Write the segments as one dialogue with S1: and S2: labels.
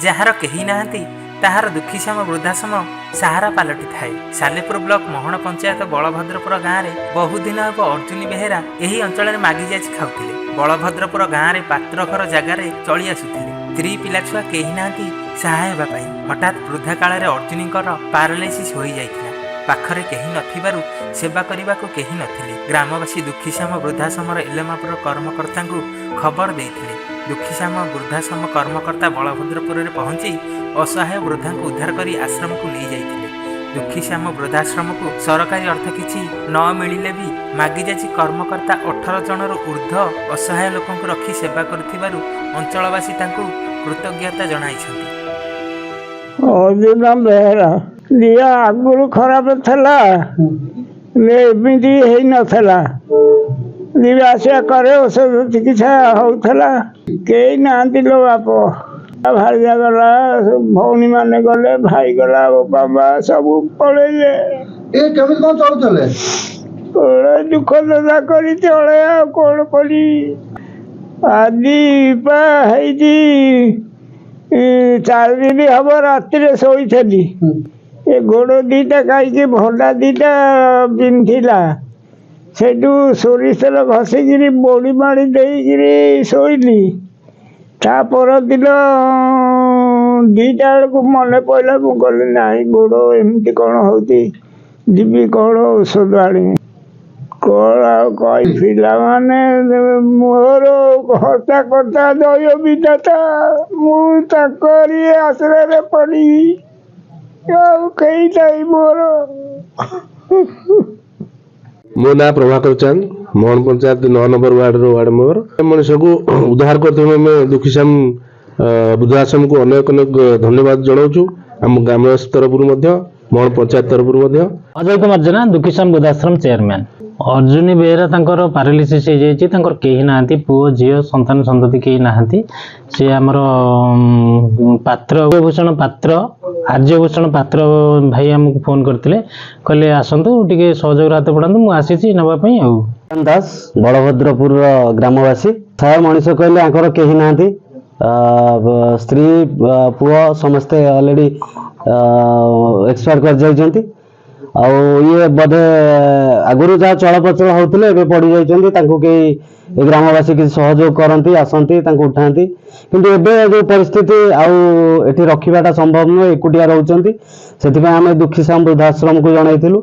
S1: ଯାହାର କେହି ନାହାନ୍ତି ତାହାର ଦୁଃଖୀଶ୍ୟାମ ବୃଦ୍ଧାଶ୍ରମ ସାହାରା ପାଲଟି ଥାଏ। ସାଲେପୁର ବ୍ଲକ ମହଣ ପଞ୍ଚାୟତ ବଳଭଦ୍ରପୁର ଗାଁରେ ବହୁଦିନ ହେବ ଅର୍ଜୁନୀ ବେହେରା ଏହି ଅଞ୍ଚଳରେ ମାଗି ଯାଚି ଖାଉଥିଲେ। ବଳଭଦ୍ରପୁର ଗାଁରେ ପାତ୍ର ଘର ଜାଗାରେ ଚଳି ଆସୁଥିଲେ। ସ୍ତ୍ରୀ ପିଲାଛୁଆ କେହି ନାହାନ୍ତି ସାହା ହେବା ପାଇଁ। ହଠାତ୍ ବୃଦ୍ଧା କାଳରେ ଅର୍ଜୁନୀଙ୍କର ପାରାଲିସିସ୍ ହୋଇଯାଇଥିଲା। ପାଖରେ କେହି ନଥିବାରୁ ସେବା କରିବାକୁ କେହି ନଥିଲେ। ଗ୍ରାମବାସୀ ଦୁଃଖୀଶ୍ୟାମ ବୃଦ୍ଧାଶ୍ରମର ଏଲେମାପୁର କର୍ମକର୍ତ୍ତାଙ୍କୁ ଖବର ଦେଇଥିଲେ। ଦୁଃଖୀଶ୍ୟାମ ବୃଦ୍ଧାଶ୍ରମ କର୍ମକର୍ତ୍ତା ବଳଭଦ୍ରପୁରରେ ପହଞ୍ଚି ଅସହାୟ ବୃଦ୍ଧାଙ୍କୁ ଉଦ୍ଧାର କରି ଆଶ୍ରମକୁ ନେଇଯାଇଥିଲେ। ଦୁଃଖୀଶ୍ୟାମ ବୃଦ୍ଧାଶ୍ରମକୁ ସରକାରୀ ଅର୍ଥ କିଛି ନ ମିଳିଲେ ବି ମାଗିଯାଚି କର୍ମକର୍ତ୍ତା 18 ଜଣରୁ ଉର୍ଦ୍ଧ୍ୱ ଅସହାୟ ଲୋକଙ୍କୁ ରଖି ସେବା କରୁଥିବାରୁ ଅଞ୍ଚଳବାସୀ ତାଙ୍କୁ କୃତଜ୍ଞତା ଜଣାଇଛନ୍ତି।
S2: ଅର୍ଜୁନ ବେହେରା ଦେହ ଆଗରୁ ଖରାପ ଥିଲା, ଏମିତି ହେଇନଥିଲା। ଯିବା ଆସିବା କରେ, ଔଷଧ ଚିକିତ୍ସା ହଉଥିଲା। କେହି ନାହାନ୍ତି ଲୋ ବାପ। ଭାଇଜା ଗଲା, ଭଉଣୀ ମାନେ ଗଲେ, ଭାଇ ଗଲା, ବାବା ସବୁ ପଳେଇଲେ।
S3: କେମିତି କଣ ଚଳୁଥିଲେ?
S2: ଦୁଃଖ ଦଶା କରି ଚଳେ, ଆଉ କଣ କରି। ଆଜି ପା ହେଇଛି 4 ଦିନ ହବ ରାତିରେ ଶୋଇଥିଲି। ଏ ଗୋଡ଼ ଦିଟା କାହିଁକି ଭଣ୍ଡା ଦିଟା ବିନ୍ଧିଲା, ସେଠୁ ସୋରିଷ ତେଲ ଘଷିକିରି ବଡ଼ି ମାଡ଼ି ଦେଇକିରି ଶୋଇଲି। ତା ପରଦିନ 2ଟା ବେଳକୁ ମନେ ପଡ଼ିଲା, ମୁଁ କହିଲି ନାଇଁ ଗୋଡ଼ ଏମିତି କ'ଣ ହେଉଛି, ଯିବି କ'ଣ ଔଷଧ ଆଣିବି। କ'ଣ ଆଉ କହି, ପିଲାମାନେ ମୋର ହତା କର୍ତ୍ତା ଦୟ ବିଧାତା, ମୁଁ ତାଙ୍କରି ଆଶ୍ରୟରେ ପଡ଼ିବି, ଆଉ କେହି ନାହିଁ ମୋର।
S4: ମୋ ନାଁ ପ୍ରଭାକର ଚାନ୍ଦ, ମୋହନ ପଞ୍ଚାୟତ 9 ନମ୍ବର ୱାର୍ଡର ୱାର୍ଡ ମେମ୍ବର। ମଣିଷକୁ ଉଦ୍ଧାର କରିଥିବା ଆମେ ଦୁଃଖୀଶ୍ୟାମ ବୃଦ୍ଧାଶ୍ରମକୁ ଅନେକ ଅନେକ ଧନ୍ୟବାଦ ଜଣାଉଛୁ। ଆମ ଗ୍ରାମବାସୀ ତରଫରୁ ମଧ୍ୟ, ମୋହନ ପଞ୍ଚାୟତ ତରଫରୁ ମଧ୍ୟ।
S5: ଅଜୟ କୁମାର ଜେନା, ଦୁଃଖୀଶ୍ୟାମ ବୃଦ୍ଧାଶ୍ରମ ଚେୟାରମ୍ୟାନ୍। ଅର୍ଜୁନୀ ବେହେରା ତାଙ୍କର ପାରାଲିସିସ୍ ହେଇଯାଇଛି। ତାଙ୍କର କେହି ନାହାନ୍ତି, ପୁଅ ଝିଅ ସନ୍ତାନ ସନ୍ତତି କେହି ନାହାନ୍ତି। ସେ ଆମର ଆର୍ଯ୍ୟଭୂଷଣ ପାତ୍ର ଭାଇ ଆମକୁ ଫୋନ୍ କରିଥିଲେ, କହିଲେ ଆସନ୍ତୁ ଟିକେ ସହଯୋଗର ହାତ ପଡ଼ାନ୍ତୁ। ମୁଁ ଆସିଛି ନେବା ପାଇଁ। ଆଉ
S6: ଦାସ, ବଳଭଦ୍ରପୁରର ଗ୍ରାମବାସୀ। ଥୟ ମଣିଷ କହିଲେ ଆଙ୍କର କେହି ନାହାନ୍ତି। ସ୍ତ୍ରୀ ପୁଅ ସମସ୍ତେ ଅଲରେଡ଼ି ଏକ୍ସପାୟାର କରିଯାଇଛନ୍ତି। ଆଉ ଇଏ ବୋଧେ ଆଗରୁ ଯାହା ଚଳପ୍ରଚଳ ହଉଥିଲେ ଏବେ ପଡ଼ିଯାଇଛନ୍ତି। ତାଙ୍କୁ କେହି ଏ ଗ୍ରାମବାସୀ କିଛି ସହଯୋଗ କରନ୍ତି, ଆସନ୍ତି, ତାଙ୍କୁ ଉଠାନ୍ତି। କିନ୍ତୁ ଏବେ ଯେଉଁ ପରିସ୍ଥିତି, ଆଉ ଏଠି ରଖିବାଟା ସମ୍ଭବ ନୁହେଁ, ଏକୁଟିଆ ରହୁଛନ୍ତି। ସେଥିପାଇଁ ଆମେ ଦୁଃଖୀଶ୍ୟାମ ବୃଦ୍ଧାଶ୍ରମକୁ ଜଣାଇଥିଲୁ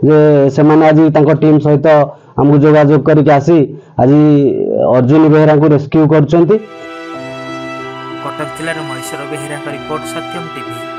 S6: ଯେ ସେମାନେ ଆଜି ତାଙ୍କ ଟିମ୍ ସହିତ ଆମକୁ ଯୋଗାଯୋଗ କରିକି ଆସି ଆଜି ଅର୍ଜୁନୀ ବେହେରାଙ୍କୁ ରେସ୍କ୍ୟୁ କରୁଛନ୍ତି।
S1: କଟକ ଜିଲ୍ଲାର ମହେଶ୍ୱର ବେହେରାଙ୍କ ରିପୋର୍ଟ, ସତ୍ୟମ୍ ଟିଭି।